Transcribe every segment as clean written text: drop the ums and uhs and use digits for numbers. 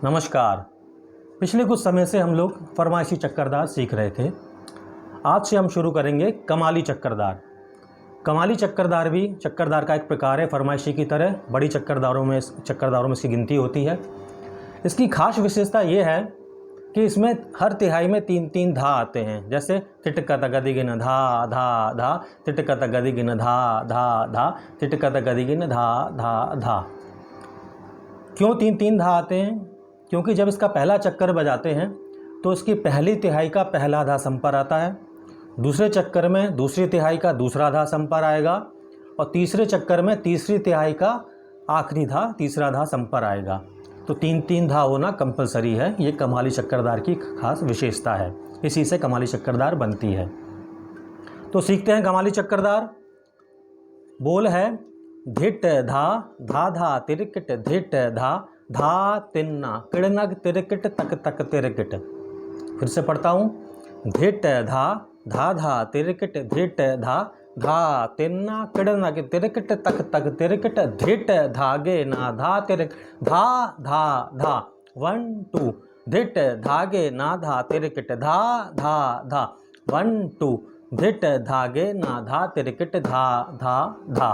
नमस्कार। पिछले कुछ समय से हम लोग फरमाइशी चक्करदार सीख रहे थे। आज से हम शुरू करेंगे कमाली चक्करदार। कमाली चक्करदार भी चक्करदार का एक प्रकार है, फरमाइशी की तरह बड़ी चक्करदारों में इसकी गिनती होती है। इसकी खास विशेषता ये है कि इसमें हर तिहाई में तीन तीन धा आते हैं, जैसे तिटकत गदिगिन धा धा धा, तिटकत गदिगिन धा धा धा, तिटकत गदिगिन धा धा धा। क्यों तीन तीन धा आते हैं? क्योंकि जब इसका पहला चक्कर बजाते हैं तो इसकी पहली तिहाई का पहला धा संपर आता है, दूसरे चक्कर में दूसरी तिहाई का दूसरा धा संपर आएगा और तीसरे चक्कर में तीसरी तिहाई का आखिरी धा तीसरा धा संपर आएगा। तो तीन तीन धा होना कंपलसरी है। ये कमाली चक्करदार की खास विशेषता है, इसी से कमाली चक्करदार बनती है। तो सीखते हैं कमाली चक्करदार। बोल है धिट धा धा धा तिरकिट, धिट धा धा तिन्ना किड़नग तिरकिट तक तक तिरकिट। फिर से पढ़ता हूँ। धिट धा धा धा तिरकिट, धिट धा धा तिन्ना किड़नग तिरकिट तक तक तिरकिट, धिट धागे ना धा तिरक धा धा धा। 1 2 धिट धागे ना धा तिरकिट धा धा धा। 1 2 धिट धागे ना धा तिरकिट धा धा धा।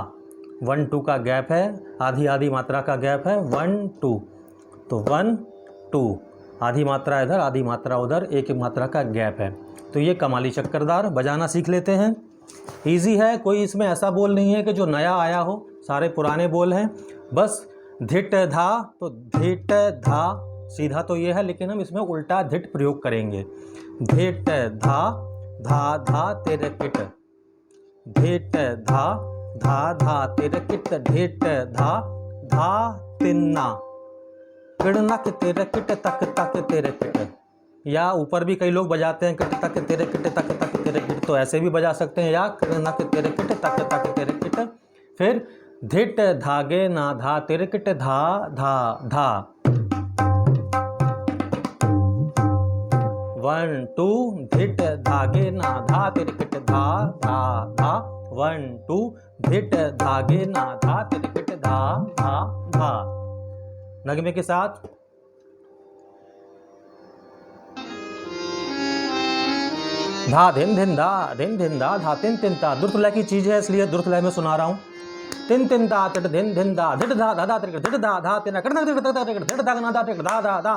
1 2 का गैप है, आधी आधी मात्रा का गैप है। 1 2 तो 1 2, आधी मात्रा इधर आधी मात्रा उधर, एक एक मात्रा का गैप है। तो ये कमाली चक्करदार बजाना सीख लेते हैं। इजी है, कोई इसमें ऐसा बोल नहीं है कि जो नया आया हो, सारे पुराने बोल हैं। बस धिट धा तो धिट धा सीधा तो ये है, लेकिन हम इसमें उल्टा धिट प्रयोग करेंगे। धिट धा धा धा तिरकिट, धिट धा धा धा तिरकिट, धिट धा धा तिन्ना किड़नक तिरकिट तक तक तिरकिट। या ऊपर भी कई लोग बजाते हैं किट तक तिरकिट तक तक तिरकिट, तो ऐसे भी बजा सकते हैं, या किड़नक तिरकिट तक तक तिरकिट। फिर धिट धागे ना धा तिरकिट धा धा धा। 1 2 धिट धागे ना धा तिरकिट धा धा धा। 1 2 धिट धागे ना धा तिरकिट धा धा धा। नगमे के साथ। धा धिन धिन धा धा तिन तिन ता। द्रुत लय की चीज है, इसलिए द्रुत लय में सुना रहा हूँ। तिन तिन ता तिट धिन धिन धा, धिट धा धा धा तिरकिट, धिट धा धा तिना किड़नक तिरकिट तक तिरकिट, धिट धा ना धा तिरकिट धा धा धा,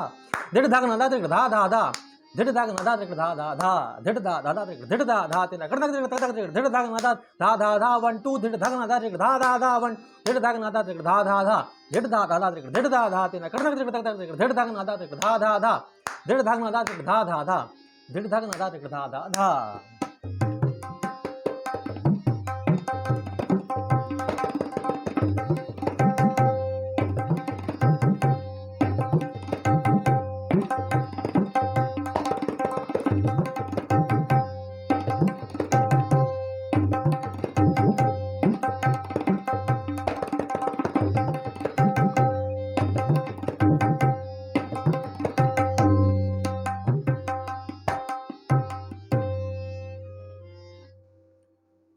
धिट धा ना धा तिरकिट धा धा धा, धिट धा ना धा तिरकिट धा धा धा, धिट धा धा तिरकिट, धिट धा धा तिना किड़नक तिरकिट तक तिरकिट, धिट धा ना धा धा धा। 1 2 धिट धा ना धा तिरकिट धा धा धा। 1 धिट धा ना धा तिरकिट धा धा धा, धिट धा धा तिरकिट, धिट धा धा तिना किड़नक तिरकिट तक तिरकिट, धिट धा ना धा तिरकिट धा धा धा, धिट धा ना धा तिरकिट धा धा धा, धिट धा ना धा तिरकिट धा धा धा।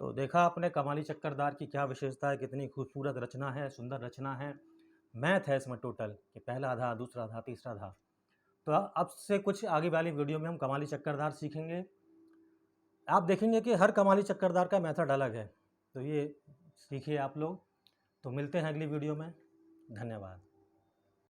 तो देखा आपने कमाली चक्करदार की क्या विशेषता है, कितनी खूबसूरत रचना है, सुंदर रचना है। मैथ है इसमें टोटल कि पहला धा दूसरा धा तीसरा धा। तो अब से कुछ आगे वाली वीडियो में हम कमाली चक्करदार सीखेंगे। आप देखेंगे कि हर कमाली चक्करदार का मेथड अलग है, तो ये सीखिए आप लोग। तो मिलते हैं अगली वीडियो में। धन्यवाद।